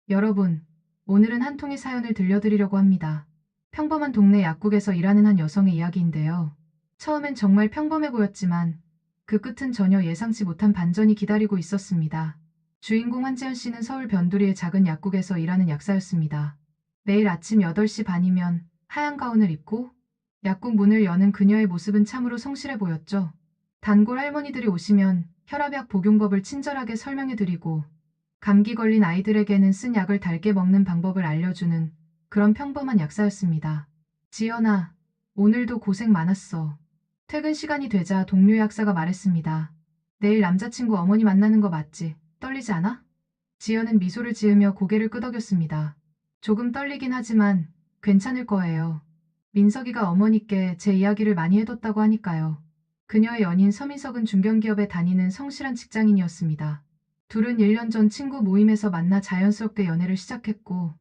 여러분, 오늘은 한 통의 사연을 들려드리려고 합니다. 평범한 동네 약국에서 일하는 한 여성의 이야기인데요. 처음엔 정말 평범해 보였지만 그 끝은 전혀 예상치 못한 반전이 기다리고 있었습니다. 주인공 한지연 씨는 서울 변두리의 작은 약국에서 일하는 약사였습니다. 매일 아침 8시 반이면 하얀 가운을 입고 약국 문을 여는 그녀의 모습은 참으로 성실해 보였죠. 단골 할머니들이 오시면 혈압약 복용법을 친절하게 설명해드리고 감기 걸린 아이들에게는 쓴 약을 달게 먹는 방법을 알려주는 그런 평범한 약사였습니다. 지연아, 오늘도 고생 많았어. 퇴근 시간이 되자 동료 약사가 말했습니다. 내일 남자친구 어머니 만나는 거 맞지? 떨리지 않아? 지연은 미소를 지으며 고개를 끄덕였습니다. 조금 떨리긴 하지만 괜찮을 거예요. 민석이가 어머니께 제 이야기를 많이 해뒀다고 하니까요. 그녀의 연인 서민석은 중견기업에 다니는 성실한 직장인이었습니다. 둘은 1년 전 친구 모임에서 만나 자연스럽게 연애를 시작했고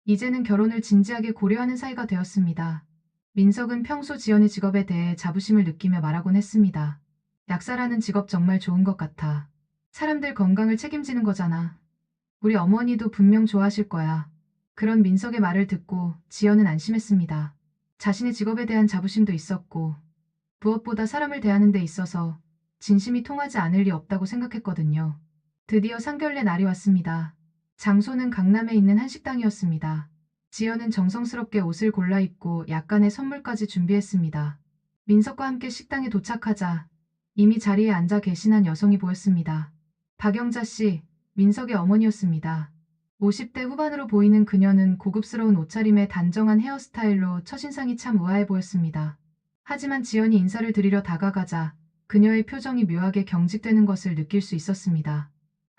이제는 결혼을 진지하게 고려하는 사이가 되었습니다. 민석은 평소 지연의 직업에 대해 자부심을 느끼며 말하곤 했습니다. 약사라는 직업 정말 좋은 것 같아. 사람들 건강을 책임지는 거잖아. 우리 어머니도 분명 좋아하실 거야. 그런 민석의 말을 듣고 지연은 안심했습니다. 자신의 직업에 대한 자부심도 있었고 무엇보다 사람을 대하는 데 있어서 진심이 통하지 않을 리 없다고 생각했거든요. 드디어 상견례 날이 왔습니다. 장소는 강남에 있는 한 식당이었습니다. 지연은 정성스럽게 옷을 골라 입고 약간의 선물까지 준비했습니다. 민석과 함께 식당에 도착하자 이미 자리에 앉아 계신 한 여성이 보였습니다. 박영자 씨, 민석의 어머니였습니다. 50대 후반으로 보이는 그녀는 고급스러운 옷차림에 단정한 헤어스타일로 첫인상이 참 우아해 보였습니다. 하지만 지연이 인사를 드리려 다가가자 그녀의 표정이 묘하게 경직되는 것을 느낄 수 있었습니다.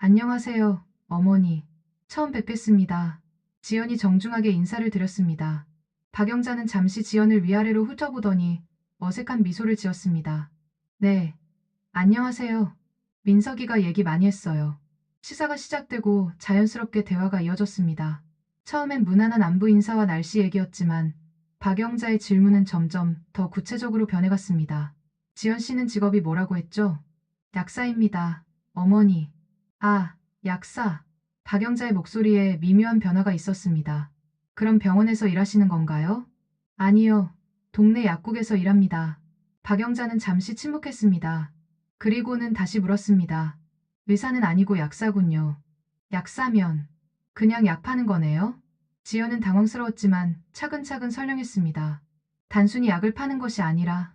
안녕하세요, 어머니. 처음 뵙겠습니다. 지연이 정중하게 인사를 드렸습니다. 박영자는 잠시 지연을 위아래로 훑어보더니 어색한 미소를 지었습니다. 네, 안녕하세요. 민석이가 얘기 많이 했어요. 시사가 시작되고 자연스럽게 대화가 이어졌습니다. 처음엔 무난한 안부 인사와 날씨 얘기였지만 박영자의 질문은 점점 더 구체적으로 변해갔습니다. 지연 씨는 직업이 뭐라고 했죠? 약사입니다. 어머니. 아, 약사. 박영자의 목소리에 미묘한 변화가 있었습니다. 그럼 병원에서 일하시는 건가요? 아니요. 동네 약국에서 일합니다. 박영자는 잠시 침묵했습니다. 그리고는 다시 물었습니다. 의사는 아니고 약사군요. 약사면 그냥 약 파는 거네요? 지연은 당황스러웠지만 차근차근 설명했습니다. 단순히 약을 파는 것이 아니라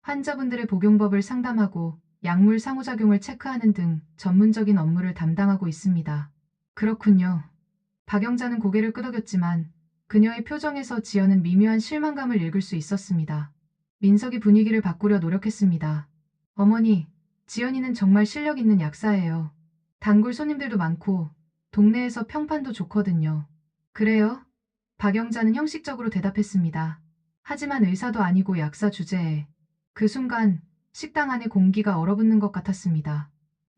환자분들의 복용법을 상담하고 약물 상호작용을 체크하는 등 전문적인 업무를 담당하고 있습니다. 그렇군요. 박영자는 고개를 끄덕였지만 그녀의 표정에서 지연은 미묘한 실망감을 읽을 수 있었습니다. 민석이 분위기를 바꾸려 노력했습니다. 어머니, 지연이는 정말 실력 있는 약사예요. 단골 손님들도 많고 동네에서 평판도 좋거든요. 그래요? 박영자는 형식적으로 대답했습니다. 하지만 의사도 아니고 약사 주제에 그 순간 식당 안의 공기가 얼어붙는 것 같았습니다.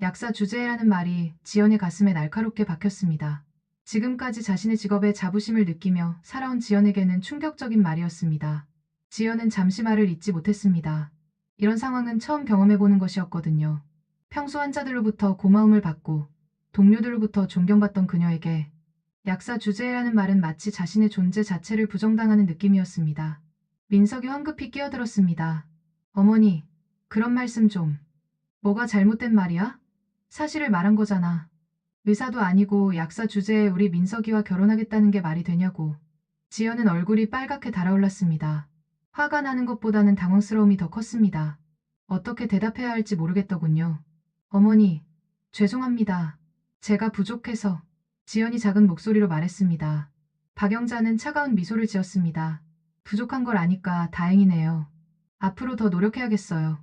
약사 주제라는 말이 지연의 가슴에 날카롭게 박혔습니다. 지금까지 자신의 직업에 자부심을 느끼며 살아온 지연에게는 충격적인 말이었습니다. 지연은 잠시 말을 잇지 못했습니다. 이런 상황은 처음 경험해보는 것이었거든요. 평소 환자들로부터 고마움을 받고 동료들로부터 존경받던 그녀에게 약사 주제라는 말은 마치 자신의 존재 자체를 부정당하는 느낌이었습니다. 민석이 황급히 끼어들었습니다. 어머니, 그런 말씀 좀. 뭐가 잘못된 말이야? 사실을 말한 거잖아. 의사도 아니고 약사 주제에 우리 민석이와 결혼하겠다는 게 말이 되냐고. 지연은 얼굴이 빨갛게 달아올랐습니다. 화가 나는 것보다는 당황스러움이 더 컸습니다. 어떻게 대답해야 할지 모르겠더군요. 어머니, 죄송합니다. 제가 부족해서. 지연이 작은 목소리로 말했습니다. 박영자는 차가운 미소를 지었습니다. 부족한 걸 아니까 다행이네요. 앞으로 더 노력해야겠어요.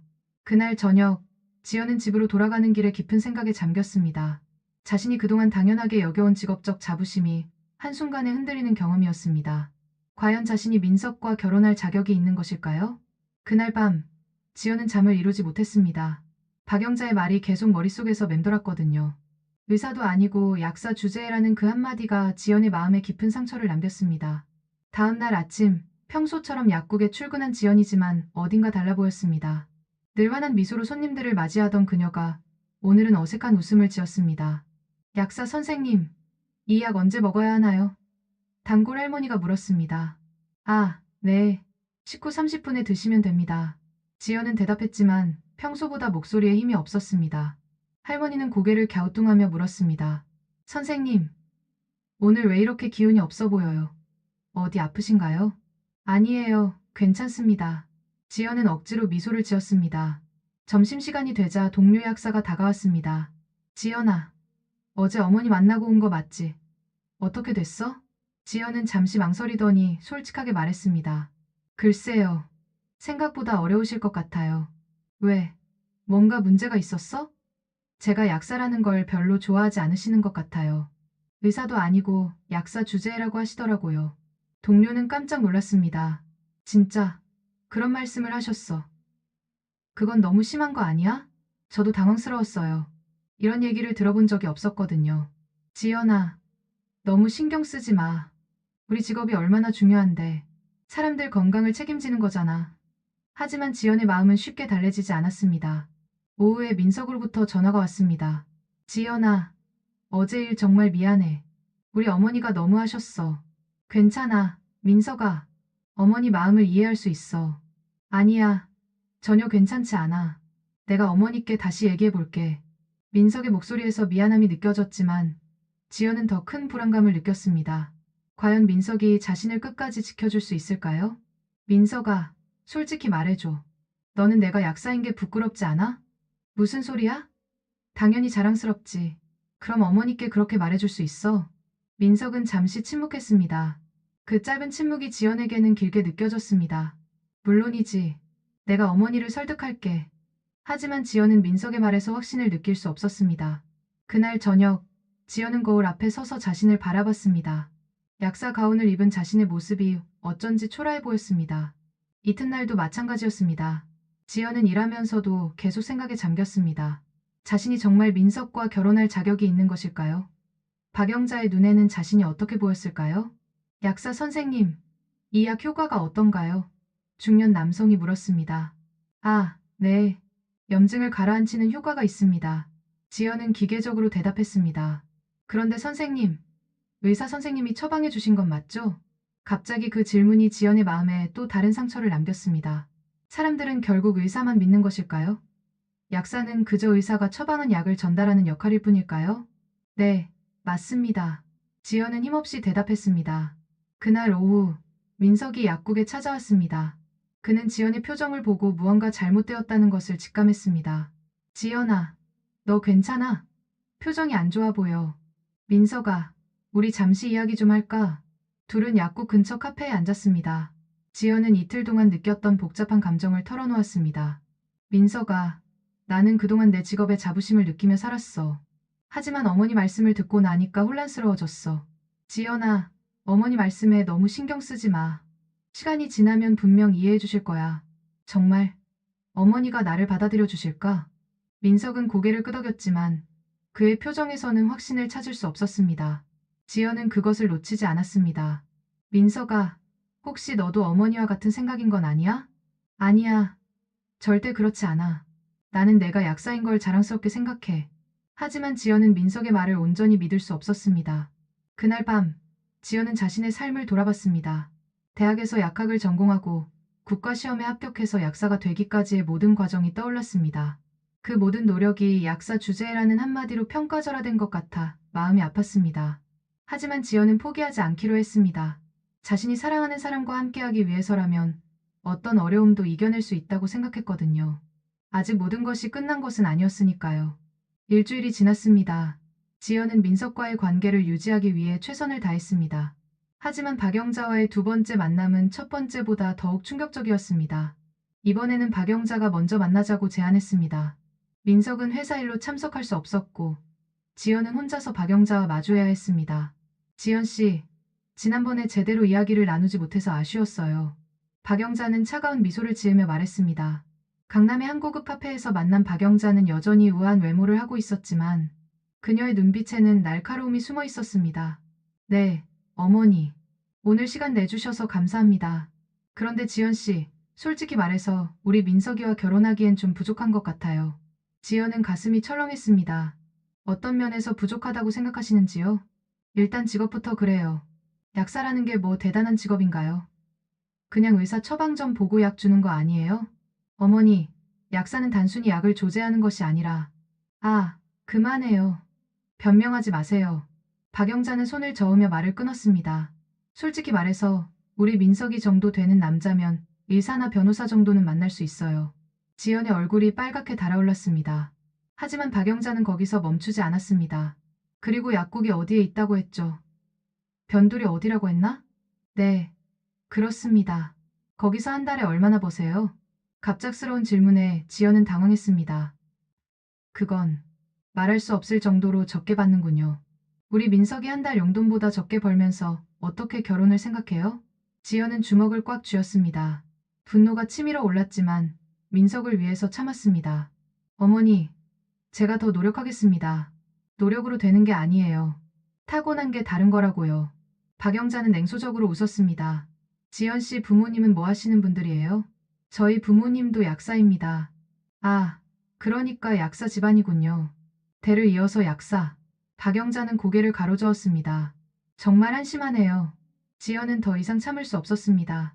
그날 저녁, 지연은 집으로 돌아가는 길에 깊은 생각에 잠겼습니다. 자신이 그동안 당연하게 여겨온 직업적 자부심이 한순간에 흔들리는 경험이었습니다. 과연 자신이 민석과 결혼할 자격이 있는 것일까요? 그날 밤, 지연은 잠을 이루지 못했습니다. 박영자의 말이 계속 머릿속에서 맴돌았거든요. 의사도 아니고 약사 주제라는 그 한마디가 지연의 마음에 깊은 상처를 남겼습니다. 다음 날 아침, 평소처럼 약국에 출근한 지연이지만 어딘가 달라 보였습니다. 늘 환한 미소로 손님들을 맞이하던 그녀가 오늘은 어색한 웃음을 지었습니다. 약사 선생님, 이 약 언제 먹어야 하나요? 단골 할머니가 물었습니다. 아, 네. 식후 30분에 드시면 됩니다. 지연은 대답했지만 평소보다 목소리에 힘이 없었습니다. 할머니는 고개를 갸우뚱하며 물었습니다. 선생님, 오늘 왜 이렇게 기운이 없어 보여요? 어디 아프신가요? 아니에요. 괜찮습니다. 지연은 억지로 미소를 지었습니다. 점심시간이 되자 동료 약사가 다가왔습니다. 지연아, 어제 어머니 만나고 온 거 맞지? 어떻게 됐어? 지연은 잠시 망설이더니 솔직하게 말했습니다. 글쎄요. 생각보다 어려우실 것 같아요. 왜? 뭔가 문제가 있었어? 제가 약사라는 걸 별로 좋아하지 않으시는 것 같아요. 의사도 아니고 약사 주제라고 하시더라고요. 동료는 깜짝 놀랐습니다. 진짜 그런 말씀을 하셨어. 그건 너무 심한 거 아니야? 저도 당황스러웠어요. 이런 얘기를 들어본 적이 없었거든요. 지연아, 너무 신경 쓰지 마. 우리 직업이 얼마나 중요한데. 사람들 건강을 책임지는 거잖아. 하지만 지연의 마음은 쉽게 달래지지 않았습니다. 오후에 민석으로부터 전화가 왔습니다. 지연아, 어제 일 정말 미안해. 우리 어머니가 너무 하셨어. 괜찮아, 민석아. 어머니 마음을 이해할 수 있어. 아니야, 전혀 괜찮지 않아. 내가 어머니께 다시 얘기해 볼게. 민석의 목소리에서 미안함이 느껴졌지만 지연은 더 큰 불안감을 느꼈습니다. 과연 민석이 자신을 끝까지 지켜줄 수 있을까요? 민석아, 솔직히 말해줘. 너는 내가 약사인 게 부끄럽지 않아? 무슨 소리야? 당연히 자랑스럽지. 그럼 어머니께 그렇게 말해줄 수 있어? 민석은 잠시 침묵했습니다. 그 짧은 침묵이 지연에게는 길게 느껴졌습니다. 물론이지. 내가 어머니를 설득할게. 하지만 지연은 민석의 말에서 확신을 느낄 수 없었습니다. 그날 저녁, 지연은 거울 앞에 서서 자신을 바라봤습니다. 약사 가운을 입은 자신의 모습이 어쩐지 초라해 보였습니다. 이튿날도 마찬가지였습니다. 지연은 일하면서도 계속 생각에 잠겼습니다. 자신이 정말 민석과 결혼할 자격이 있는 것일까요? 박영자의 눈에는 자신이 어떻게 보였을까요? 약사 선생님, 이 약 효과가 어떤가요? 중년 남성이 물었습니다. 아, 네. 염증을 가라앉히는 효과가 있습니다. 지연은 기계적으로 대답했습니다. 그런데 선생님, 의사 선생님이 처방해 주신 건 맞죠? 갑자기 그 질문이 지연의 마음에 또 다른 상처를 남겼습니다. 사람들은 결국 의사만 믿는 것일까요? 약사는 그저 의사가 처방한 약을 전달하는 역할일 뿐일까요? 네, 맞습니다. 지연은 힘없이 대답했습니다. 그날 오후, 민석이 약국에 찾아왔습니다. 그는 지연의 표정을 보고 무언가 잘못되었다는 것을 직감했습니다. 지연아, 너 괜찮아? 표정이 안 좋아 보여. 민석아, 우리 잠시 이야기 좀 할까? 둘은 약국 근처 카페에 앉았습니다. 지연은 이틀 동안 느꼈던 복잡한 감정을 털어놓았습니다. 민석아, 나는 그동안 내 직업에 자부심을 느끼며 살았어. 하지만 어머니 말씀을 듣고 나니까 혼란스러워졌어. 지연아, 어머니 말씀에 너무 신경 쓰지 마. 시간이 지나면 분명 이해해 주실 거야. 정말 어머니가 나를 받아들여 주실까? 민석은 고개를 끄덕였지만 그의 표정에서는 확신을 찾을 수 없었습니다. 지연은 그것을 놓치지 않았습니다. 민석아, 혹시 너도 어머니와 같은 생각인 건 아니야? 아니야. 절대 그렇지 않아. 나는 내가 약사인 걸 자랑스럽게 생각해. 하지만 지연은 민석의 말을 온전히 믿을 수 없었습니다. 그날 밤, 지연은 자신의 삶을 돌아봤습니다. 대학에서 약학을 전공하고 국가시험에 합격해서 약사가 되기까지의 모든 과정이 떠올랐습니다. 그 모든 노력이 약사 주제라는 한마디로 평가절하된 것 같아 마음이 아팠습니다. 하지만 지연은 포기하지 않기로 했습니다. 자신이 사랑하는 사람과 함께하기 위해서라면 어떤 어려움도 이겨낼 수 있다고 생각했거든요. 아직 모든 것이 끝난 것은 아니었으니까요. 일주일이 지났습니다. 지연은 민석과의 관계를 유지하기 위해 최선을 다했습니다. 하지만 박영자와의 두 번째 만남은 첫 번째보다 더욱 충격적이었습니다. 이번에는 박영자가 먼저 만나자고 제안했습니다. 민석은 회사 일로 참석할 수 없었고 지연은 혼자서 박영자와 마주해야 했습니다. 지연 씨, 지난번에 제대로 이야기를 나누지 못해서 아쉬웠어요. 박영자는 차가운 미소를 지으며 말했습니다. 강남의 한 고급 카페에서 만난 박영자는 여전히 우아한 외모를 하고 있었지만 그녀의 눈빛에는 날카로움이 숨어 있었습니다. 네, 어머니. 오늘 시간 내주셔서 감사합니다. 그런데 지연 씨, 솔직히 말해서 우리 민석이와 결혼하기엔 좀 부족한 것 같아요. 지연은 가슴이 철렁했습니다. 어떤 면에서 부족하다고 생각하시는지요? 일단 직업부터 그래요. 약사라는 게 뭐 대단한 직업인가요? 그냥 의사 처방전 보고 약 주는 거 아니에요? 어머니, 약사는 단순히 약을 조제하는 것이 아니라, 아, 그만해요. 변명하지 마세요. 박영자는 손을 저으며 말을 끊었습니다. 솔직히 말해서 우리 민석이 정도 되는 남자면 의사나 변호사 정도는 만날 수 있어요. 지연의 얼굴이 빨갛게 달아올랐습니다. 하지만 박영자는 거기서 멈추지 않았습니다. 그리고 약국이 어디에 있다고 했죠? 변두리 어디라고 했나? 네, 그렇습니다. 거기서 한 달에 얼마나 버세요? 갑작스러운 질문에 지연은 당황했습니다. 그건 말할 수 없을 정도로 적게 받는군요. 우리 민석이 한 달 용돈보다 적게 벌면서 어떻게 결혼을 생각해요? 지연은 주먹을 꽉 쥐었습니다. 분노가 치밀어 올랐지만 민석을 위해서 참았습니다. 어머니, 제가 더 노력하겠습니다. 노력으로 되는 게 아니에요. 타고난 게 다른 거라고요. 박영자는 냉소적으로 웃었습니다. 지연 씨 부모님은 뭐 하시는 분들이에요? 저희 부모님도 약사입니다. 아, 그러니까 약사 집안이군요. 대를 이어서 약사. 박영자는 고개를 가로저었습니다. 정말 한심하네요. 지연은 더 이상 참을 수 없었습니다.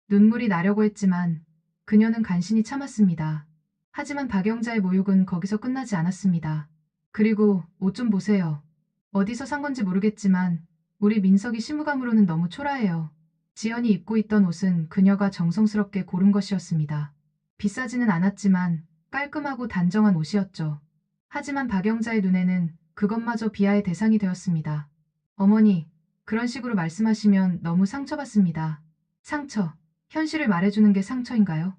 눈물이 나려고 했지만 그녀는 간신히 참았습니다. 하지만 박영자의 모욕은 거기서 끝나지 않았습니다. 그리고 옷 좀 보세요. 어디서 산 건지 모르겠지만 우리 민석이 시무감으로는 너무 초라해요. 지연이 입고 있던 옷은 그녀가 정성스럽게 고른 것이었습니다. 비싸지는 않았지만 깔끔하고 단정한 옷이었죠. 하지만 박영자의 눈에는 그것마저 비하의 대상이 되었습니다. 어머니, 그런 식으로 말씀하시면 너무 상처받습니다. 상처. 현실을 말해주는 게 상처인가요?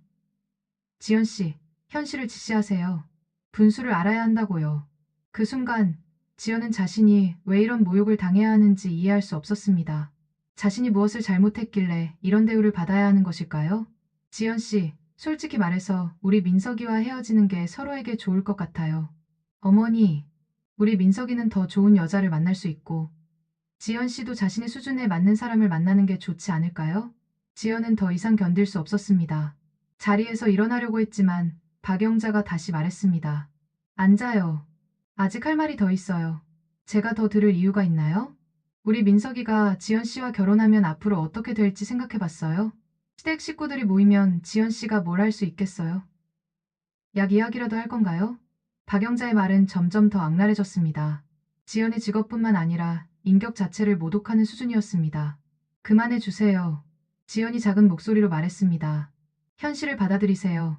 지연 씨, 현실을 직시하세요. 분수를 알아야 한다고요. 그 순간 지연은 자신이 왜 이런 모욕을 당해야 하는지 이해할 수 없었습니다. 자신이 무엇을 잘못했길래 이런 대우를 받아야 하는 것일까요? 지연 씨, 솔직히 말해서 우리 민석이와 헤어지는 게 서로에게 좋을 것 같아요. 어머니, 우리 민석이는 더 좋은 여자를 만날 수 있고 지연 씨도 자신의 수준에 맞는 사람을 만나는 게 좋지 않을까요? 지연은 더 이상 견딜 수 없었습니다. 자리에서 일어나려고 했지만 박영자가 다시 말했습니다. 앉아요. 아직 할 말이 더 있어요. 제가 더 들을 이유가 있나요? 우리 민석이가 지연 씨와 결혼하면 앞으로 어떻게 될지 생각해 봤어요? 시댁 식구들이 모이면 지연 씨가 뭘 할 수 있겠어요? 약 이야기라도 할 건가요? 박영자의 말은 점점 더 악랄해졌습니다. 지연의 직업뿐만 아니라 인격 자체를 모독하는 수준이었습니다. 그만해 주세요. 지연이 작은 목소리로 말했습니다. 현실을 받아들이세요.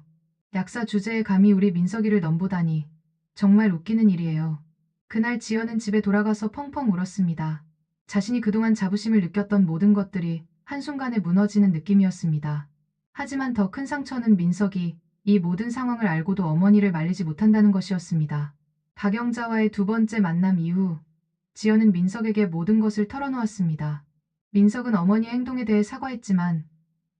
약사 주제에 감히 우리 민석이를 넘보다니 정말 웃기는 일이에요. 그날 지연은 집에 돌아가서 펑펑 울었습니다. 자신이 그동안 자부심을 느꼈던 모든 것들이 한순간에 무너지는 느낌이었습니다. 하지만 더 큰 상처는 민석이 이 모든 상황을 알고도 어머니를 말리지 못한다는 것이었습니다. 박영자와의 두 번째 만남 이후 지연은 민석에게 모든 것을 털어놓았습니다. 민석은 어머니의 행동에 대해 사과했지만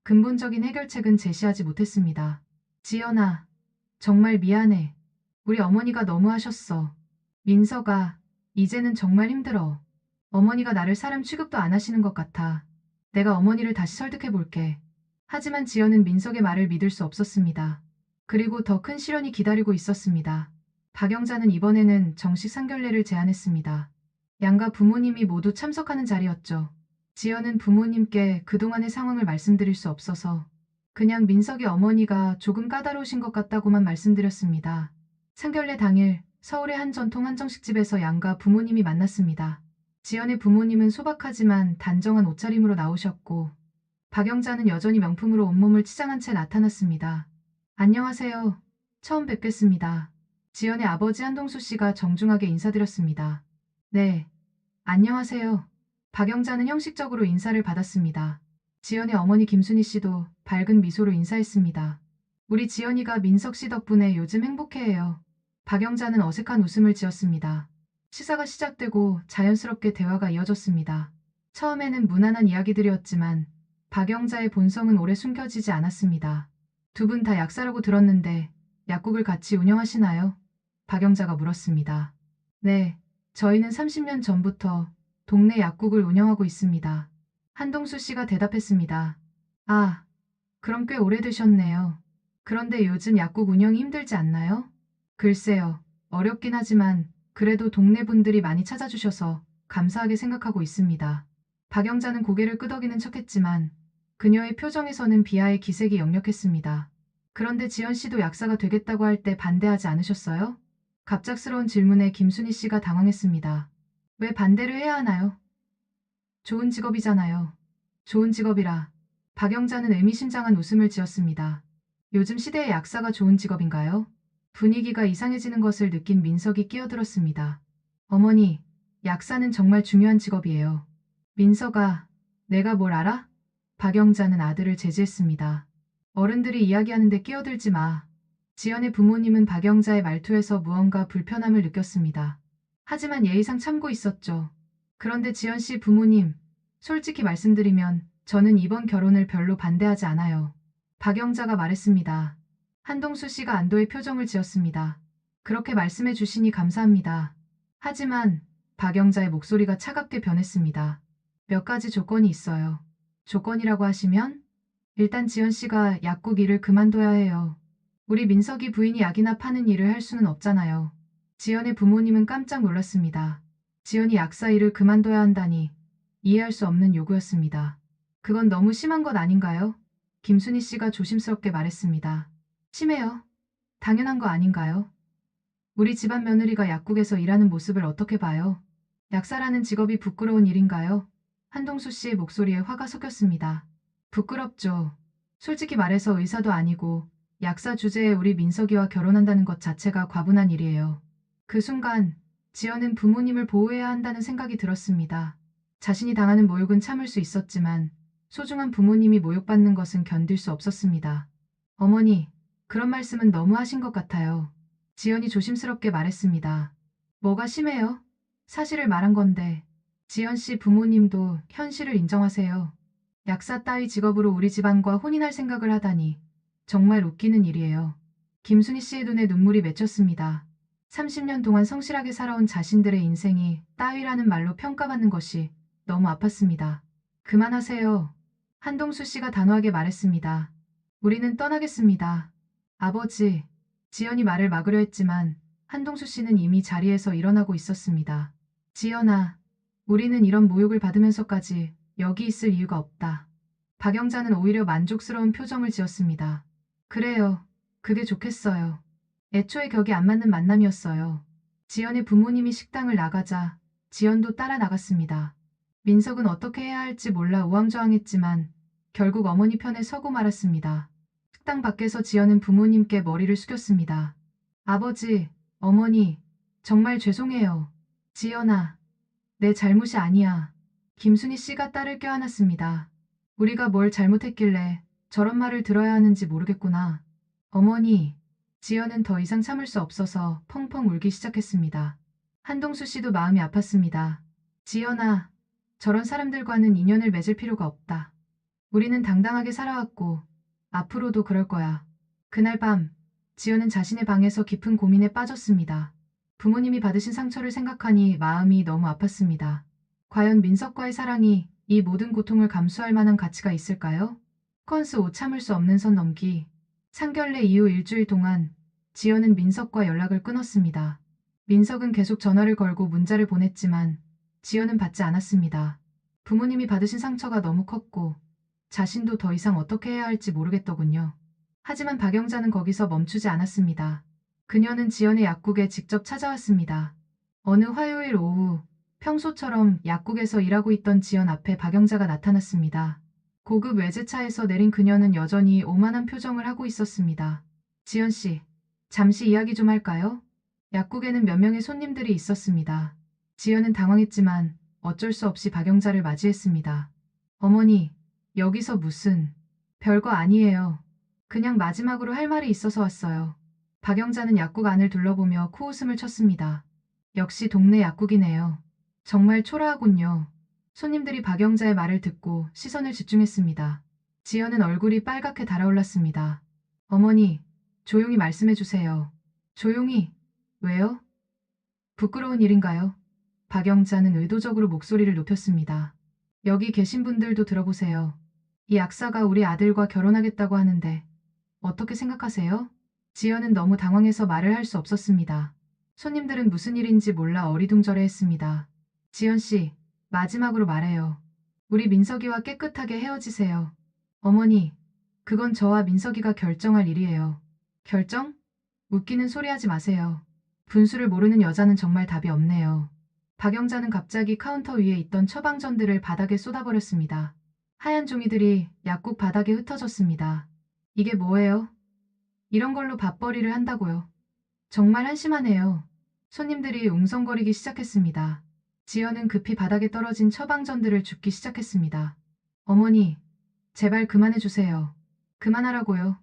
근본적인 해결책은 제시하지 못했습니다. 지연아, 정말 미안해. 우리 어머니가 너무하셨어. 민석아, 이제는 정말 힘들어. 어머니가 나를 사람 취급도 안 하시는 것 같아. 내가 어머니를 다시 설득해 볼게. 하지만 지연은 민석의 말을 믿을 수 없었습니다. 그리고 더 큰 시련이 기다리고 있었습니다. 박영자는 이번에는 정식 상견례를 제안했습니다. 양가 부모님이 모두 참석하는 자리였죠. 지연은 부모님께 그동안의 상황을 말씀드릴 수 없어서 그냥 민석이 어머니가 조금 까다로우신 것 같다고만 말씀드렸습니다. 상견례 당일 서울의 한 전통 한정식집에서 양가 부모님이 만났습니다. 지연의 부모님은 소박하지만 단정한 옷차림으로 나오셨고 박영자는 여전히 명품으로 온몸을 치장한 채 나타났습니다. 안녕하세요. 처음 뵙겠습니다. 지연의 아버지 한동수 씨가 정중하게 인사드렸습니다. 네, 안녕하세요. 박영자는 형식적으로 인사를 받았습니다. 지연의 어머니 김순희 씨도 밝은 미소로 인사했습니다. 우리 지연이가 민석 씨 덕분에 요즘 행복해해요. 박영자는 어색한 웃음을 지었습니다. 시사가 시작되고 자연스럽게 대화가 이어졌습니다. 처음에는 무난한 이야기들이었지만 박영자의 본성은 오래 숨겨지지 않았습니다. 두 분 다 약사라고 들었는데 약국을 같이 운영하시나요? 박영자가 물었습니다. 네, 저희는 30년 전부터 동네 약국을 운영하고 있습니다. 한동수 씨가 대답했습니다. 아, 그럼 꽤 오래되셨네요. 그런데 요즘 약국 운영이 힘들지 않나요? 글쎄요, 어렵긴 하지만 그래도 동네 분들이 많이 찾아주셔서 감사하게 생각하고 있습니다. 박영자는 고개를 끄덕이는 척했지만 그녀의 표정에서는 비하의 기색이 역력했습니다. 그런데 지연 씨도 약사가 되겠다고 할 때 반대하지 않으셨어요? 갑작스러운 질문에 김순희 씨가 당황했습니다. 왜 반대를 해야 하나요? 좋은 직업이잖아요. 좋은 직업이라. 박영자는 의미심장한 웃음을 지었습니다. 요즘 시대의 약사가 좋은 직업인가요? 분위기가 이상해지는 것을 느낀 민석이 끼어들었습니다. 어머니, 약사는 정말 중요한 직업이에요. 민석아, 내가 뭘 알아? 박영자는 아들을 제지했습니다. 어른들이 이야기하는데 끼어들지 마. 지연의 부모님은 박영자의 말투에서 무언가 불편함을 느꼈습니다. 하지만 예의상 참고 있었죠. 그런데 지연 씨 부모님, 솔직히 말씀드리면 저는 이번 결혼을 별로 반대하지 않아요. 박영자가 말했습니다. 한동수 씨가 안도의 표정을 지었습니다. 그렇게 말씀해 주시니 감사합니다. 하지만 박영자의 목소리가 차갑게 변했습니다. 몇 가지 조건이 있어요. 조건이라고 하시면? 일단 지연 씨가 약국 일을 그만둬야 해요. 우리 민석이 부인이 약이나 파는 일을 할 수는 없잖아요. 지연의 부모님은 깜짝 놀랐습니다. 지연이 약사 일을 그만둬야 한다니 이해할 수 없는 요구였습니다. 그건 너무 심한 것 아닌가요? 김순희 씨가 조심스럽게 말했습니다. 심해요. 당연한 거 아닌가요? 우리 집안 며느리가 약국에서 일하는 모습을 어떻게 봐요? 약사라는 직업이 부끄러운 일인가요? 한동수 씨의 목소리에 화가 섞였습니다. 부끄럽죠. 솔직히 말해서 의사도 아니고 약사 주제에 우리 민석이와 결혼한다는 것 자체가 과분한 일이에요. 그 순간 지연은 부모님을 보호해야 한다는 생각이 들었습니다. 자신이 당하는 모욕은 참을 수 있었지만 소중한 부모님이 모욕받는 것은 견딜 수 없었습니다. 어머니, 그런 말씀은 너무 하신 것 같아요. 지연이 조심스럽게 말했습니다. 뭐가 심해요? 사실을 말한 건데. 지연 씨 부모님도 현실을 인정하세요. 약사 따위 직업으로 우리 집안과 혼인할 생각을 하다니 정말 웃기는 일이에요. 김순희 씨의 눈에 눈물이 맺혔습니다. 30년 동안 성실하게 살아온 자신들의 인생이 따위라는 말로 평가받는 것이 너무 아팠습니다. 그만하세요. 한동수 씨가 단호하게 말했습니다. 우리는 떠나겠습니다. 아버지, 지연이 말을 막으려 했지만 한동수 씨는 이미 자리에서 일어나고 있었습니다. 지연아, 우리는 이런 모욕을 받으면서까지 여기 있을 이유가 없다. 박영자는 오히려 만족스러운 표정을 지었습니다. 그래요. 그게 좋겠어요. 애초에 격이 안 맞는 만남이었어요. 지연의 부모님이 식당을 나가자 지연도 따라 나갔습니다. 민석은 어떻게 해야 할지 몰라 우왕좌왕했지만 결국 어머니 편에 서고 말았습니다. 식당 밖에서 지연은 부모님께 머리를 숙였습니다. 아버지, 어머니, 정말 죄송해요. 지연아, 내 잘못이 아니야. 김순희 씨가 딸을 껴안았습니다. 우리가 뭘 잘못했길래 저런 말을 들어야 하는지 모르겠구나. 어머니, 지연은 더 이상 참을 수 없어서 펑펑 울기 시작했습니다. 한동수 씨도 마음이 아팠습니다. 지연아, 저런 사람들과는 인연을 맺을 필요가 없다. 우리는 당당하게 살아왔고 앞으로도 그럴 거야. 그날 밤, 지연은 자신의 방에서 깊은 고민에 빠졌습니다. 부모님이 받으신 상처를 생각하니 마음이 너무 아팠습니다. 과연 민석과의 사랑이 이 모든 고통을 감수할 만한 가치가 있을까요? 컨스 5 참을 수 없는 선 넘기. 상견례 이후 일주일 동안 지연은 민석과 연락을 끊었습니다. 민석은 계속 전화를 걸고 문자를 보냈지만 지연은 받지 않았습니다. 부모님이 받으신 상처가 너무 컸고 자신도 더 이상 어떻게 해야 할지 모르겠더군요. 하지만 박영자는 거기서 멈추지 않았습니다. 그녀는 지연의 약국에 직접 찾아왔습니다. 어느 화요일 오후 평소처럼 약국에서 일하고 있던 지연 앞에 박영자가 나타났습니다. 고급 외제차에서 내린 그녀는 여전히 오만한 표정을 하고 있었습니다. 지연 씨, 잠시 이야기 좀 할까요? 약국에는 몇 명의 손님들이 있었습니다. 지연은 당황했지만 어쩔 수 없이 박영자를 맞이했습니다. 어머니, 여기서 무슨... 별거 아니에요. 그냥 마지막으로 할 말이 있어서 왔어요. 박영자는 약국 안을 둘러보며 코웃음을 쳤습니다. 역시 동네 약국이네요. 정말 초라하군요. 손님들이 박영자의 말을 듣고 시선을 집중했습니다. 지연은 얼굴이 빨갛게 달아올랐습니다. 어머니, 조용히 말씀해 주세요. 조용히? 왜요? 부끄러운 일인가요? 박영자는 의도적으로 목소리를 높였습니다. 여기 계신 분들도 들어보세요. 이 약사가 우리 아들과 결혼하겠다고 하는데 어떻게 생각하세요? 지연은 너무 당황해서 말을 할 수 없었습니다. 손님들은 무슨 일인지 몰라 어리둥절해했습니다. 지연 씨, 마지막으로 말해요. 우리 민석이와 깨끗하게 헤어지세요. 어머니, 그건 저와 민석이가 결정할 일이에요. 결정? 웃기는 소리 하지 마세요. 분수를 모르는 여자는 정말 답이 없네요. 박영자는 갑자기 카운터 위에 있던 처방전들을 바닥에 쏟아버렸습니다. 하얀 종이들이 약국 바닥에 흩어졌습니다. 이게 뭐예요? 이런 걸로 밥벌이를 한다고요. 정말 한심하네요. 손님들이 웅성거리기 시작했습니다. 지연은 급히 바닥에 떨어진 처방전들을 줍기 시작했습니다. 어머니, 제발 그만해주세요. 그만하라고요.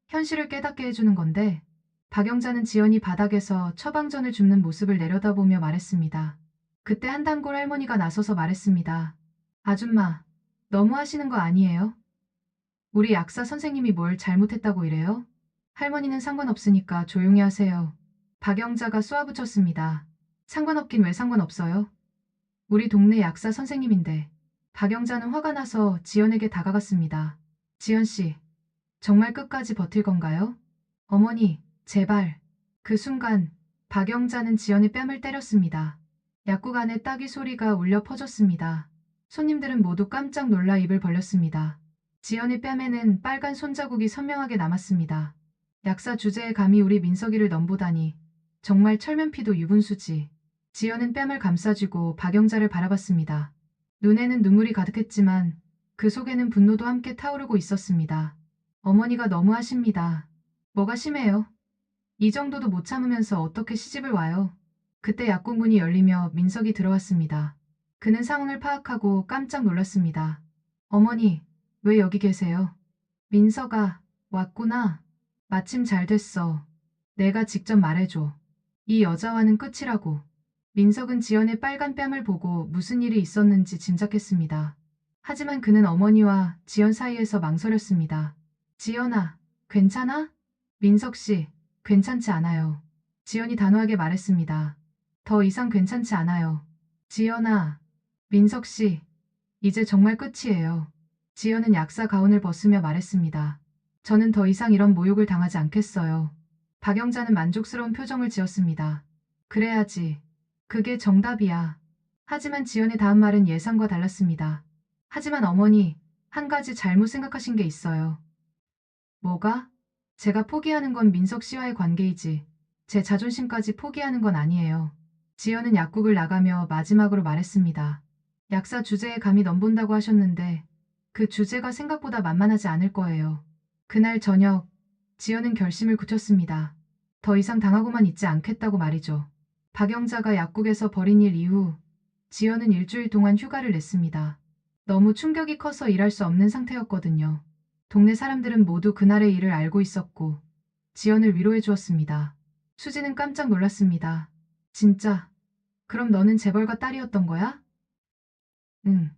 현실을 깨닫게 해주는 건데, 박영자는 지연이 바닥에서 처방전을 줍는 모습을 내려다보며 말했습니다. 그때 한 단골 할머니가 나서서 말했습니다. 아줌마, 너무 하시는 거 아니에요? 우리 약사 선생님이 뭘 잘못했다고 이래요? 할머니는 상관없으니까 조용히 하세요. 박영자가 쏘아붙였습니다. 상관없긴 왜 상관없어요? 우리 동네 약사 선생님인데. 박영자는 화가 나서 지연에게 다가갔습니다. 지연 씨, 정말 끝까지 버틸 건가요? 어머니, 제발. 그 순간 박영자는 지연의 뺨을 때렸습니다. 약국 안에 따귀 소리가 울려 퍼졌습니다. 손님들은 모두 깜짝 놀라 입을 벌렸습니다. 지연의 뺨에는 빨간 손자국이 선명하게 남았습니다. 약사 주제에 감히 우리 민석이를 넘보다니. 정말 철면피도 유분수지. 지연은 뺨을 감싸쥐고 박영자를 바라봤습니다. 눈에는 눈물이 가득했지만 그 속에는 분노도 함께 타오르고 있었습니다. 어머니가 너무하십니다. 뭐가 심해요? 이 정도도 못 참으면서 어떻게 시집을 와요? 그때 약국 문이 열리며 민석이 들어왔습니다. 그는 상황을 파악하고 깜짝 놀랐습니다. 어머니, 왜 여기 계세요? 민석아, 왔구나. 마침 잘 됐어. 내가 직접 말해줘. 이 여자와는 끝이라고. 민석은 지연의 빨간 뺨을 보고 무슨 일이 있었는지 짐작했습니다. 하지만 그는 어머니와 지연 사이에서 망설였습니다. 지연아, 괜찮아? 민석 씨, 괜찮지 않아요. 지연이 단호하게 말했습니다. 더 이상 괜찮지 않아요. 지연아, 민석 씨, 이제 정말 끝이에요. 지연은 약사 가운을 벗으며 말했습니다. 저는 더 이상 이런 모욕을 당하지 않겠어요. 박영자는 만족스러운 표정을 지었습니다. 그래야지. 그게 정답이야. 하지만 지연의 다음 말은 예상과 달랐습니다. 하지만 어머니, 한 가지 잘못 생각하신 게 있어요. 뭐가? 제가 포기하는 건 민석 씨와의 관계이지. 제 자존심까지 포기하는 건 아니에요. 지연은 약국을 나가며 마지막으로 말했습니다. 약사 주제에 감히 넘본다고 하셨는데 그 주제가 생각보다 만만하지 않을 거예요. 그날 저녁, 지연은 결심을 굳혔습니다. 더 이상 당하고만 있지 않겠다고 말이죠. 박영자가 약국에서 벌인 일 이후 지연은 일주일 동안 휴가를 냈습니다. 너무 충격이 커서 일할 수 없는 상태였거든요. 동네 사람들은 모두 그날의 일을 알고 있었고 지연을 위로해 주었습니다. 수지는 깜짝 놀랐습니다. 진짜? 그럼 너는 재벌가 딸이었던 거야? 응.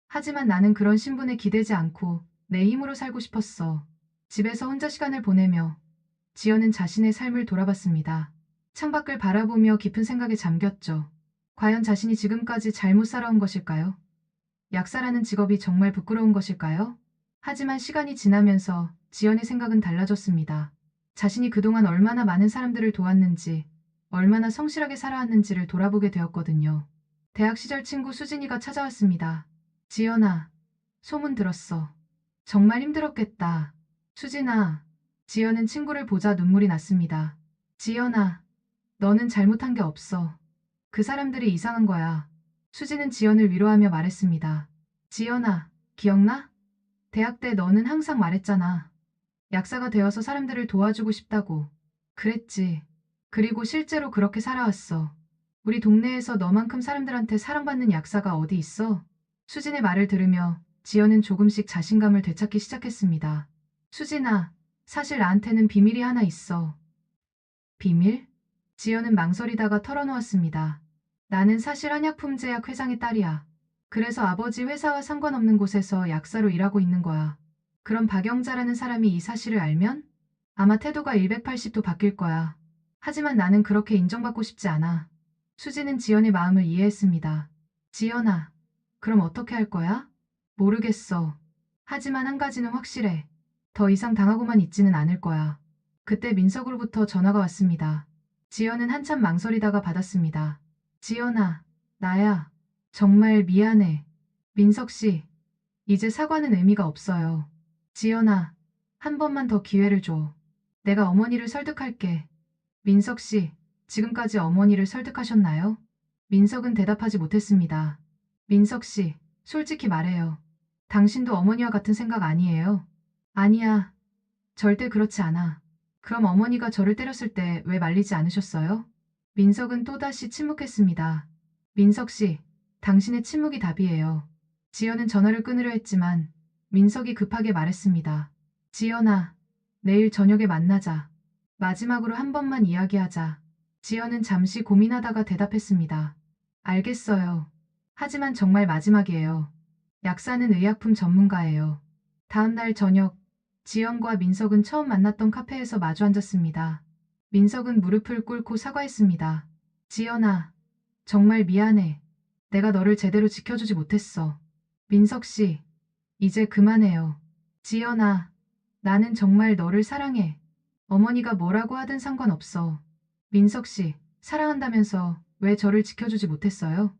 하지만 나는 그런 신분에 기대지 않고 내 힘으로 살고 싶었어. 집에서 혼자 시간을 보내며 지연은 자신의 삶을 돌아봤습니다. 창밖을 바라보며 깊은 생각에 잠겼죠. 과연 자신이 지금까지 잘못 살아온 것일까요? 약사라는 직업이 정말 부끄러운 것일까요? 하지만 시간이 지나면서 지연의 생각은 달라졌습니다. 자신이 그동안 얼마나 많은 사람들을 도왔는지, 얼마나 성실하게 살아왔는지를 돌아보게 되었거든요. 대학 시절 친구 수진이가 찾아왔습니다. 지연아, 소문 들었어. 정말 힘들었겠다. 수진아, 지연은 친구를 보자 눈물이 났습니다. 지연아, 너는 잘못한 게 없어. 그 사람들이 이상한 거야. 수지는 지연을 위로하며 말했습니다. 지연아, 기억나? 대학 때 너는 항상 말했잖아. 약사가 되어서 사람들을 도와주고 싶다고. 그랬지. 그리고 실제로 그렇게 살아왔어. 우리 동네에서 너만큼 사람들한테 사랑받는 약사가 어디 있어? 수진의 말을 들으며 지연은 조금씩 자신감을 되찾기 시작했습니다. 수진아, 사실 나한테는 비밀이 하나 있어. 비밀? 지연은 망설이다가 털어놓았습니다. 나는 사실 한약품제약 회장의 딸이야. 그래서 아버지 회사와 상관없는 곳에서 약사로 일하고 있는 거야. 그럼 박영자라는 사람이 이 사실을 알면 아마 태도가 180도 바뀔 거야. 하지만 나는 그렇게 인정받고 싶지 않아. 수지는 지연의 마음을 이해했습니다. 지연아, 그럼 어떻게 할 거야? 모르겠어. 하지만 한 가지는 확실해. 더 이상 당하고만 있지는 않을 거야. 그때 민석으로부터 전화가 왔습니다. 지연은 한참 망설이다가 받았습니다. 지연아, 나야. 정말 미안해. 민석 씨, 이제 사과는 의미가 없어요. 지연아, 한 번만 더 기회를 줘. 내가 어머니를 설득할게. 민석 씨, 지금까지 어머니를 설득하셨나요? 민석은 대답하지 못했습니다. 민석 씨, 솔직히 말해요. 당신도 어머니와 같은 생각 아니에요? 아니야, 절대 그렇지 않아. 그럼 어머니가 저를 때렸을 때 왜 말리지 않으셨어요? 민석은 또다시 침묵했습니다. 민석 씨, 당신의 침묵이 답이에요. 지연은 전화를 끊으려 했지만 민석이 급하게 말했습니다. 지연아, 내일 저녁에 만나자. 마지막으로 한 번만 이야기하자. 지연은 잠시 고민하다가 대답했습니다. 알겠어요. 하지만 정말 마지막이에요. 약사는 의약품 전문가예요. 다음 날 저녁, 지연과 민석은 처음 만났던 카페에서 마주 앉았습니다. 민석은 무릎을 꿇고 사과했습니다. 지연아, 정말 미안해. 내가 너를 제대로 지켜주지 못했어. 민석 씨, 이제 그만해요. 지연아, 나는 정말 너를 사랑해. 어머니가 뭐라고 하든 상관없어. 민석 씨, 사랑한다면서 왜 저를 지켜주지 못했어요?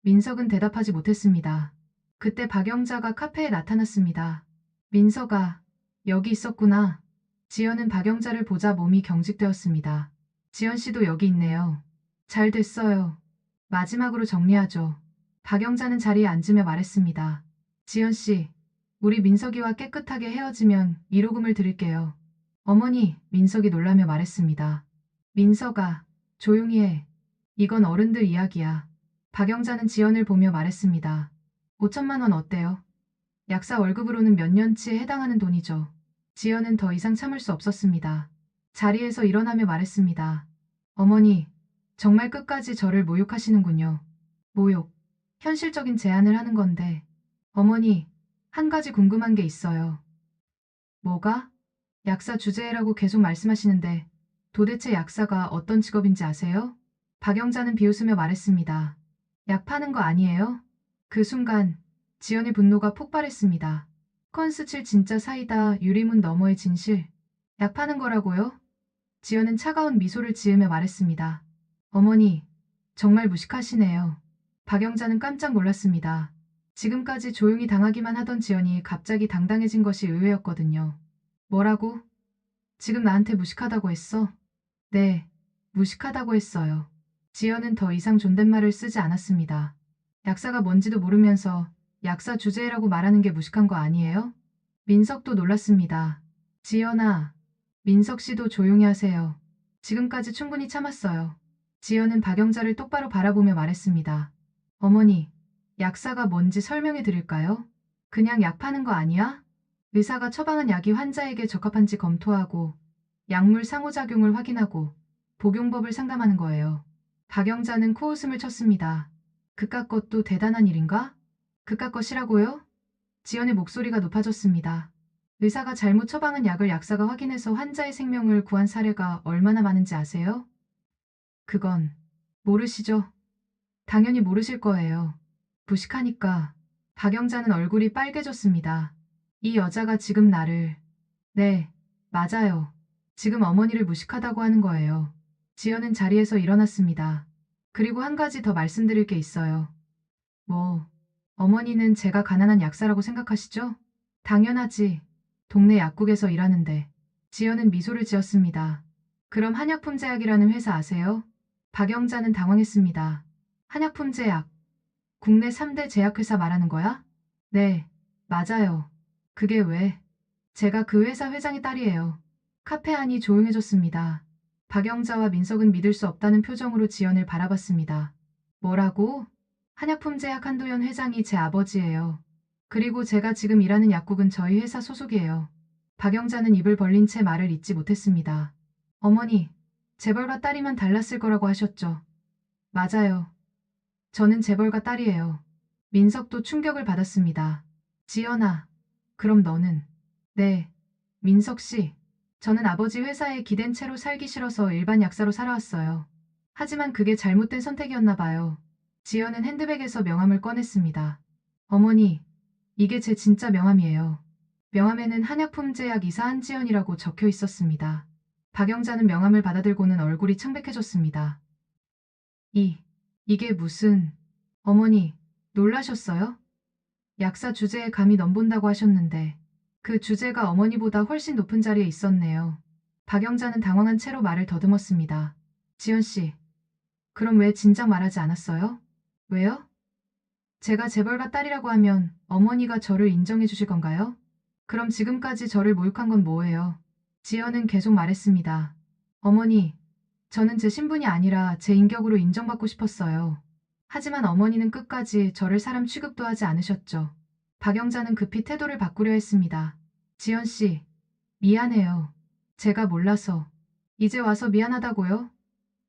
민석은 대답하지 못했습니다. 그때 박영자가 카페에 나타났습니다. 민석아, 여기 있었구나. 지연은 박영자를 보자 몸이 경직되었습니다. 지연 씨도 여기 있네요. 잘 됐어요. 마지막으로 정리하죠. 박영자는 자리에 앉으며 말했습니다. 지연 씨, 우리 민석이와 깨끗하게 헤어지면 위로금을 드릴게요. 어머니, 민석이 놀라며 말했습니다. 민석아, 조용히 해. 이건 어른들 이야기야. 박영자는 지연을 보며 말했습니다. 5천만 원 어때요? 약사 월급으로는 몇 년치에 해당하는 돈이죠. 지연은 더 이상 참을 수 없었습니다. 자리에서 일어나며 말했습니다. 어머니, 정말 끝까지 저를 모욕하시는군요. 모욕. 현실적인 제안을 하는 건데. 어머니, 한 가지 궁금한 게 있어요. 뭐가? 약사 주제라고 계속 말씀하시는데 도대체 약사가 어떤 직업인지 아세요? 박영자는 비웃으며 말했습니다. 약 파는 거 아니에요? 그 순간 지연의 분노가 폭발했습니다. 컨스칠 진짜 사이다 유리문 너머의 진실. 약 파는 거라고요? 지연은 차가운 미소를 지으며 말했습니다. 어머니, 정말 무식하시네요. 박영자는 깜짝 놀랐습니다. 지금까지 조용히 당하기만 하던 지연이 갑자기 당당해진 것이 의외였거든요. 뭐라고? 지금 나한테 무식하다고 했어? 네, 무식하다고 했어요. 지연은 더 이상 존댓말을 쓰지 않았습니다. 약사가 뭔지도 모르면서 약사 주제라고 말하는 게 무식한 거 아니에요? 민석도 놀랐습니다. 지연아, 민석 씨도 조용히 하세요. 지금까지 충분히 참았어요. 지연은 박영자를 똑바로 바라보며 말했습니다. 어머니, 약사가 뭔지 설명해 드릴까요? 그냥 약 파는 거 아니야? 의사가 처방한 약이 환자에게 적합한지 검토하고 약물 상호작용을 확인하고 복용법을 상담하는 거예요. 박영자는 코웃음을 쳤습니다. 그깟 것도 대단한 일인가? 그깟 것이라고요? 지연의 목소리가 높아졌습니다. 의사가 잘못 처방한 약을 약사가 확인해서 환자의 생명을 구한 사례가 얼마나 많은지 아세요? 그건 모르시죠? 당연히 모르실 거예요. 무식하니까. 박영자는 얼굴이 빨개졌습니다. 이 여자가 지금 나를. 네, 맞아요. 지금 어머니를 무식하다고 하는 거예요. 지연은 자리에서 일어났습니다. 그리고 한 가지 더 말씀드릴 게 있어요. 뭐, 어머니는 제가 가난한 약사라고 생각하시죠? 당연하지. 동네 약국에서 일하는데. 지연은 미소를 지었습니다. 그럼 한약품제약이라는 회사 아세요? 박영자는 당황했습니다. 한약품제약. 국내 3대 제약회사 말하는 거야? 네, 맞아요. 그게 왜? 제가 그 회사 회장의 딸이에요. 카페 안이 조용해졌습니다. 박영자와 민석은 믿을 수 없다는 표정으로 지연을 바라봤습니다. 뭐라고? 한약품제약 한도연 회장이 제 아버지예요. 그리고 제가 지금 일하는 약국은 저희 회사 소속이에요. 박영자는 입을 벌린 채 말을 잇지 못했습니다. 어머니, 재벌과 딸이면 달랐을 거라고 하셨죠. 맞아요. 저는 재벌가 딸이에요. 민석도 충격을 받았습니다. 지연아, 그럼 너는? 네, 민석 씨. 저는 아버지 회사에 기댄 채로 살기 싫어서 일반 약사로 살아왔어요. 하지만 그게 잘못된 선택이었나 봐요. 지연은 핸드백에서 명함을 꺼냈습니다. 어머니, 이게 제 진짜 명함이에요. 명함에는 한약품제약 이사 한지연이라고 적혀 있었습니다. 박영자는 명함을 받아들고는 얼굴이 창백해졌습니다. 이게 무슨... 어머니, 놀라셨어요? 약사 주제에 감히 넘본다고 하셨는데 그 주제가 어머니보다 훨씬 높은 자리에 있었네요. 박영자는 당황한 채로 말을 더듬었습니다. 지연 씨, 그럼 왜 진작 말하지 않았어요? 왜요? 제가 재벌가 딸이라고 하면 어머니가 저를 인정해 주실 건가요? 그럼 지금까지 저를 모욕한 건 뭐예요? 지연은 계속 말했습니다. 어머니, 저는 제 신분이 아니라 제 인격으로 인정받고 싶었어요. 하지만 어머니는 끝까지 저를 사람 취급도 하지 않으셨죠. 박영자는 급히 태도를 바꾸려 했습니다. 지연 씨, 미안해요. 제가 몰라서. 이제 와서 미안하다고요?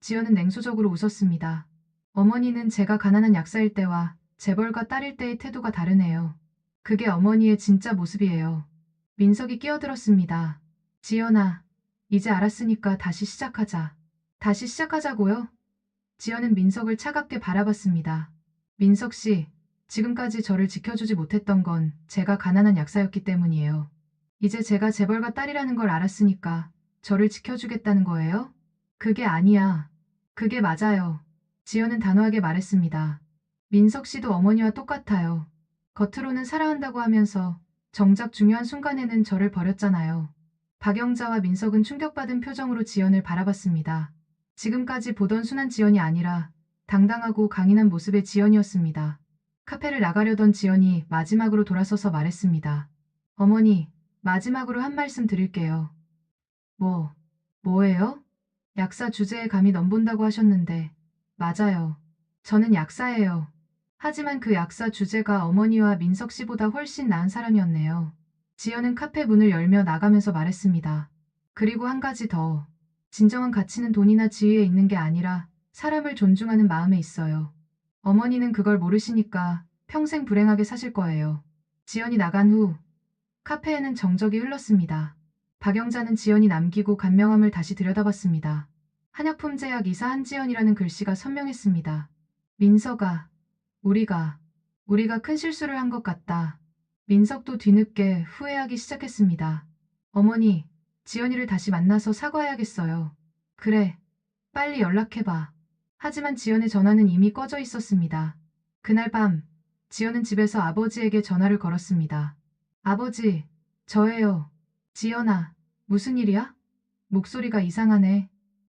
지연은 냉소적으로 웃었습니다. 어머니는 제가 가난한 약사일 때와 재벌가 딸일 때의 태도가 다르네요. 그게 어머니의 진짜 모습이에요. 민석이 끼어들었습니다. 지연아, 이제 알았으니까 다시 시작하자. 다시 시작하자고요? 지연은 민석을 차갑게 바라봤습니다. 민석 씨, 지금까지 저를 지켜주지 못했던 건 제가 가난한 약사였기 때문이에요. 이제 제가 재벌가 딸이라는 걸 알았으니까 저를 지켜주겠다는 거예요? 그게 아니야. 그게 맞아요. 지연은 단호하게 말했습니다. 민석 씨도 어머니와 똑같아요. 겉으로는 사랑한다고 하면서 정작 중요한 순간에는 저를 버렸잖아요. 박영자와 민석은 충격받은 표정으로 지연을 바라봤습니다. 지금까지 보던 순한 지연이 아니라 당당하고 강인한 모습의 지연이었습니다. 카페를 나가려던 지연이 마지막으로 돌아서서 말했습니다. 어머니, 마지막으로 한 말씀 드릴게요. 뭐예요? 약사 주제에 감히 넘본다고 하셨는데. 맞아요. 저는 약사예요. 하지만 그 약사 주제가 어머니와 민석 씨보다 훨씬 나은 사람이었네요. 지연은 카페 문을 열며 나가면서 말했습니다. 그리고 한 가지 더. 진정한 가치는 돈이나 지위에 있는 게 아니라 사람을 존중하는 마음에 있어요. 어머니는 그걸 모르시니까 평생 불행하게 사실 거예요. 지연이 나간 후 카페에는 정적이 흘렀습니다. 박영자는 지연이 남기고 간 명함을 다시 들여다봤습니다. 한약품제약 이사 한지연이라는 글씨가 선명했습니다. 민석아, 우리가 큰 실수를 한 것 같다. 민석도 뒤늦게 후회하기 시작했습니다. 어머니, 지연이를 다시 만나서 사과해야겠어요. 그래, 빨리 연락해봐. 하지만 지연의 전화는 이미 꺼져 있었습니다. 그날 밤, 지연은 집에서 아버지에게 전화를 걸었습니다. 아버지, 저예요. 지연아, 무슨 일이야? 목소리가 이상하네.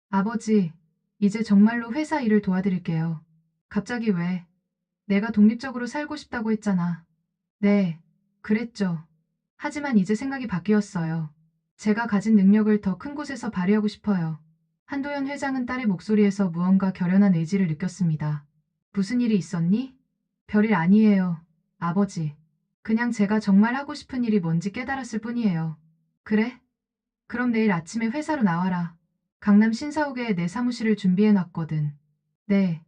아버지, 이제 정말로 회사 일을 도와드릴게요. 갑자기 왜? 내가 독립적으로 살고 싶다고 했잖아. 네, 그랬죠. 하지만 이제 생각이 바뀌었어요. 제가 가진 능력을 더 큰 곳에서 발휘하고 싶어요. 한도연 회장은 딸의 목소리에서 무언가 결연한 의지를 느꼈습니다. 무슨 일이 있었니? 별일 아니에요, 아버지. 그냥 제가 정말 하고 싶은 일이 뭔지 깨달았을 뿐이에요. 그래? 그럼 내일 아침에 회사로 나와라. 강남 신사옥에 내 사무실을 준비해놨거든. 네,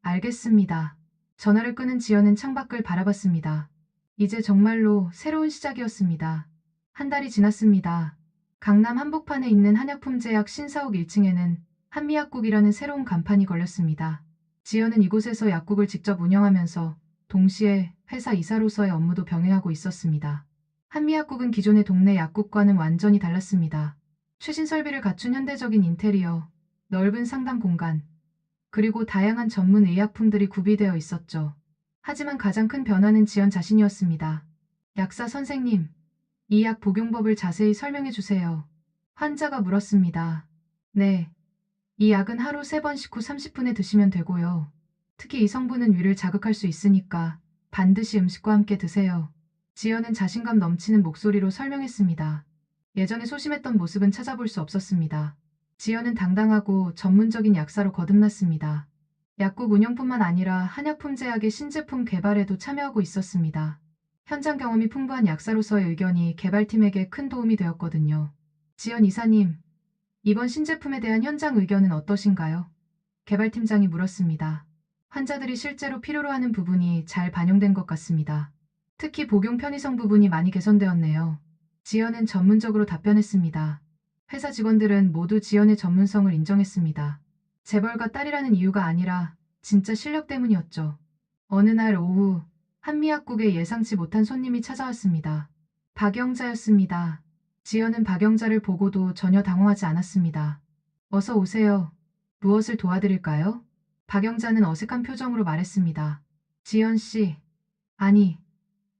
알겠습니다. 전화를 끊은 지연은 창밖을 바라봤습니다. 이제 정말로 새로운 시작이었습니다. 한 달이 지났습니다. 강남 한복판에 있는 한약품제약 신사옥 1층에는 한미약국이라는 새로운 간판이 걸렸습니다. 지연은 이곳에서 약국을 직접 운영하면서 동시에 회사 이사로서의 업무도 병행하고 있었습니다. 한미약국은 기존의 동네 약국과는 완전히 달랐습니다. 최신 설비를 갖춘 현대적인 인테리어, 넓은 상담 공간, 그리고 다양한 전문 의약품들이 구비되어 있었죠. 하지만 가장 큰 변화는 지연 자신이었습니다. 약사 선생님, 이 약 복용법을 자세히 설명해 주세요. 환자가 물었습니다. 네, 이 약은 하루 3번 식후 30분에 드시면 되고요. 특히 이 성분은 위를 자극할 수 있으니까 반드시 음식과 함께 드세요. 지연은 자신감 넘치는 목소리로 설명했습니다. 예전에 소심했던 모습은 찾아볼 수 없었습니다. 지연은 당당하고 전문적인 약사로 거듭났습니다. 약국 운영뿐만 아니라 한약품제약의 신제품 개발에도 참여하고 있었습니다. 현장 경험이 풍부한 약사로서의 의견이 개발팀에게 큰 도움이 되었거든요. 지연 이사님, 이번 신제품에 대한 현장 의견은 어떠신가요? 개발팀장이 물었습니다. 환자들이 실제로 필요로 하는 부분이 잘 반영된 것 같습니다. 특히 복용 편의성 부분이 많이 개선되었네요. 지연은 전문적으로 답변했습니다. 회사 직원들은 모두 지연의 전문성을 인정했습니다. 재벌가 딸이라는 이유가 아니라 진짜 실력 때문이었죠. 어느 날 오후 한미약국에 예상치 못한 손님이 찾아왔습니다. 박영자였습니다. 지연은 박영자를 보고도 전혀 당황하지 않았습니다. 어서 오세요. 무엇을 도와드릴까요? 박영자는 어색한 표정으로 말했습니다. 지연 씨, 아니,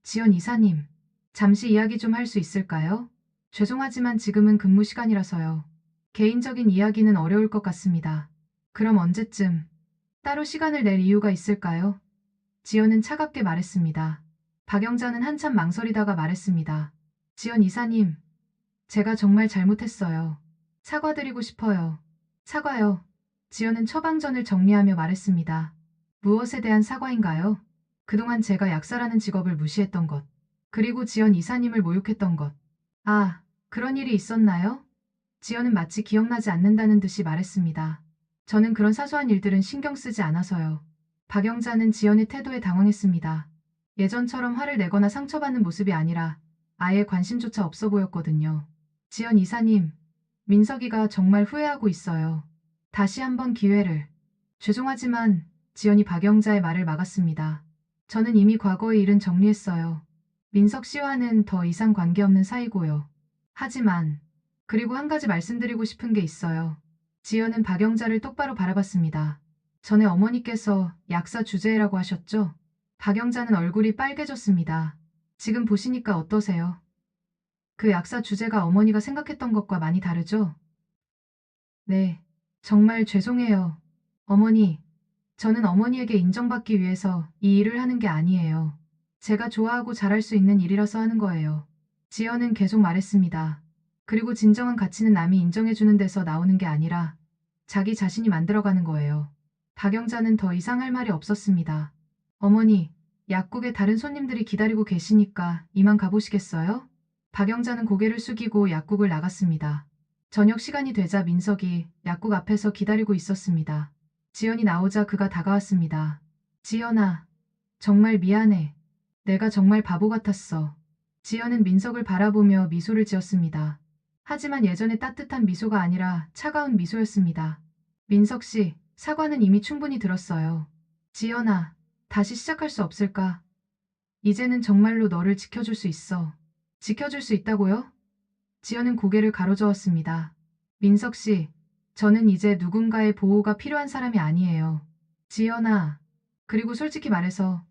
지연 이사님. 잠시 이야기 좀 할 수 있을까요? 죄송하지만 지금은 근무 시간이라서요. 개인적인 이야기는 어려울 것 같습니다. 그럼 언제쯤 따로 시간을 낼 이유가 있을까요? 지연은 차갑게 말했습니다. 박영자는 한참 망설이다가 말했습니다. 지연 이사님, 제가 정말 잘못했어요. 사과드리고 싶어요. 사과요. 지연은 처방전을 정리하며 말했습니다. 무엇에 대한 사과인가요? 그동안 제가 약사라는 직업을 무시했던 것. 그리고 지연 이사님을 모욕했던 것. 아, 그런 일이 있었나요? 지연은 마치 기억나지 않는다는 듯이 말했습니다. 저는 그런 사소한 일들은 신경 쓰지 않아서요. 박영자는 지연의 태도에 당황했습니다. 예전처럼 화를 내거나 상처받는 모습이 아니라 아예 관심조차 없어 보였거든요. 지연 이사님, 민석이가 정말 후회하고 있어요. 다시 한번 기회를. 죄송하지만 지연이 박영자의 말을 막았습니다. 저는 이미 과거의 일은 정리했어요. 민석 씨와는 더 이상 관계없는 사이고요. 하지만 그리고 한 가지 말씀드리고 싶은 게 있어요. 지연은 박영자를 똑바로 바라봤습니다. 전에 어머니께서 약사 주제라고 하셨죠? 박영자는 얼굴이 빨개졌습니다. 지금 보시니까 어떠세요? 그 약사 주제가 어머니가 생각했던 것과 많이 다르죠? 네, 정말 죄송해요. 어머니, 저는 어머니에게 인정받기 위해서 이 일을 하는 게 아니에요. 제가 좋아하고 잘할 수 있는 일이라서 하는 거예요. 지연은 계속 말했습니다. 그리고 진정한 가치는 남이 인정해주는 데서 나오는 게 아니라 자기 자신이 만들어가는 거예요. 박영자는 더 이상 할 말이 없었습니다. 어머니, 약국에 다른 손님들이 기다리고 계시니까 이만 가보시겠어요? 박영자는 고개를 숙이고 약국을 나갔습니다. 저녁 시간이 되자 민석이 약국 앞에서 기다리고 있었습니다. 지연이 나오자 그가 다가왔습니다. 지연아, 정말 미안해. 내가 정말 바보 같았어. 지연은 민석을 바라보며 미소를 지었습니다. 하지만 예전의 따뜻한 미소가 아니라 차가운 미소였습니다. 민석 씨, 사과는 이미 충분히 들었어요. 지연아, 다시 시작할 수 없을까? 이제는 정말로 너를 지켜줄 수 있어. 지켜줄 수 있다고요? 지연은 고개를 가로저었습니다. 민석 씨, 저는 이제 누군가의 보호가 필요한 사람이 아니에요. 지연아, 그리고 솔직히 말해서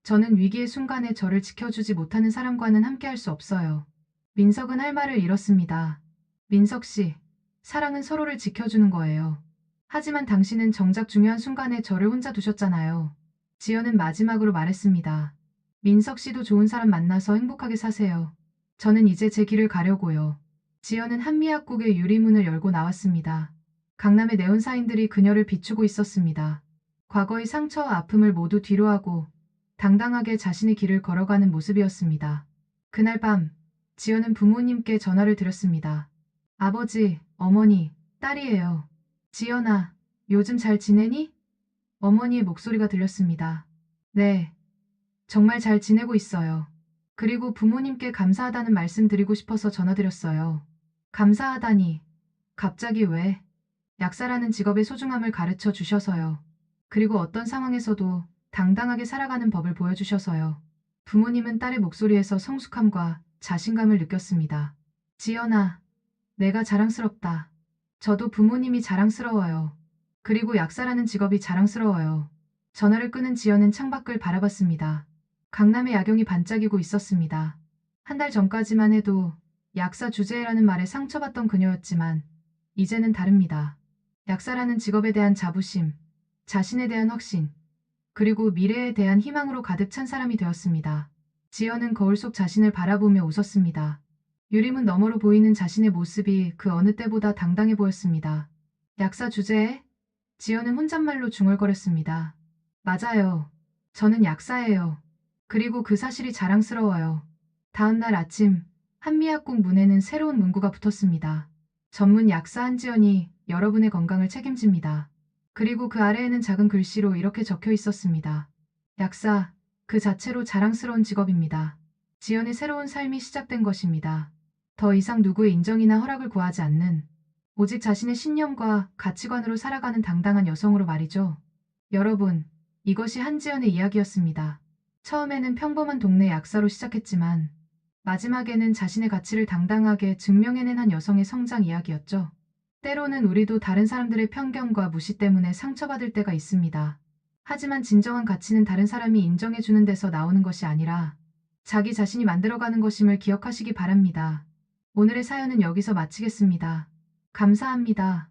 저는 위기의 순간에 저를 지켜주지 못하는 사람과는 함께할 수 없어요. 민석은 할 말을 잃었습니다. 민석 씨, 사랑은 서로를 지켜주는 거예요. 하지만 당신은 정작 중요한 순간에 저를 혼자 두셨잖아요. 지연은 마지막으로 말했습니다. 민석 씨도 좋은 사람 만나서 행복하게 사세요. 저는 이제 제 길을 가려고요. 지연은 한미약국의 유리문을 열고 나왔습니다. 강남의 네온사인들이 그녀를 비추고 있었습니다. 과거의 상처와 아픔을 모두 뒤로하고 당당하게 자신의 길을 걸어가는 모습이었습니다. 그날 밤, 지연은 부모님께 전화를 드렸습니다. 아버지, 어머니, 딸이에요. 지연아, 요즘 잘 지내니? 어머니의 목소리가 들렸습니다. 네, 정말 잘 지내고 있어요. 그리고 부모님께 감사하다는 말씀 드리고 싶어서 전화드렸어요. 감사하다니. 갑자기 왜? 약사라는 직업의 소중함을 가르쳐 주셔서요. 그리고 어떤 상황에서도 당당하게 살아가는 법을 보여주셔서요. 부모님은 딸의 목소리에서 성숙함과 자신감을 느꼈습니다. 지연아, 내가 자랑스럽다. 저도 부모님이 자랑스러워요. 그리고 약사라는 직업이 자랑스러워요. 전화를 끊은 지연은 창밖을 바라봤습니다. 강남의 야경이 반짝이고 있었습니다. 한 달 전까지만 해도 약사 주제라는 말에 상처받던 그녀였지만 이제는 다릅니다. 약사라는 직업에 대한 자부심, 자신에 대한 확신, 그리고 미래에 대한 희망으로 가득 찬 사람이 되었습니다. 지연은 거울 속 자신을 바라보며 웃었습니다. 유리문 너머로 보이는 자신의 모습이 그 어느 때보다 당당해 보였습니다. 약사 주제에? 지연은 혼잣말로 중얼거렸습니다. 맞아요. 저는 약사예요. 그리고 그 사실이 자랑스러워요. 다음 날 아침, 한미약국 문에는 새로운 문구가 붙었습니다. 전문 약사 한지연이 여러분의 건강을 책임집니다. 그리고 그 아래에는 작은 글씨로 이렇게 적혀 있었습니다. 약사, 그 자체로 자랑스러운 직업입니다. 지연의 새로운 삶이 시작된 것입니다. 더 이상 누구의 인정이나 허락을 구하지 않는, 오직 자신의 신념과 가치관으로 살아가는 당당한 여성으로 말이죠. 여러분, 이것이 한지연의 이야기였습니다. 처음에는 평범한 동네 약사로 시작했지만 마지막에는 자신의 가치를 당당하게 증명해낸 한 여성의 성장 이야기였죠. 때로는 우리도 다른 사람들의 편견과 무시 때문에 상처받을 때가 있습니다. 하지만 진정한 가치는 다른 사람이 인정해주는 데서 나오는 것이 아니라 자기 자신이 만들어가는 것임을 기억하시기 바랍니다. 오늘의 사연은 여기서 마치겠습니다. 감사합니다.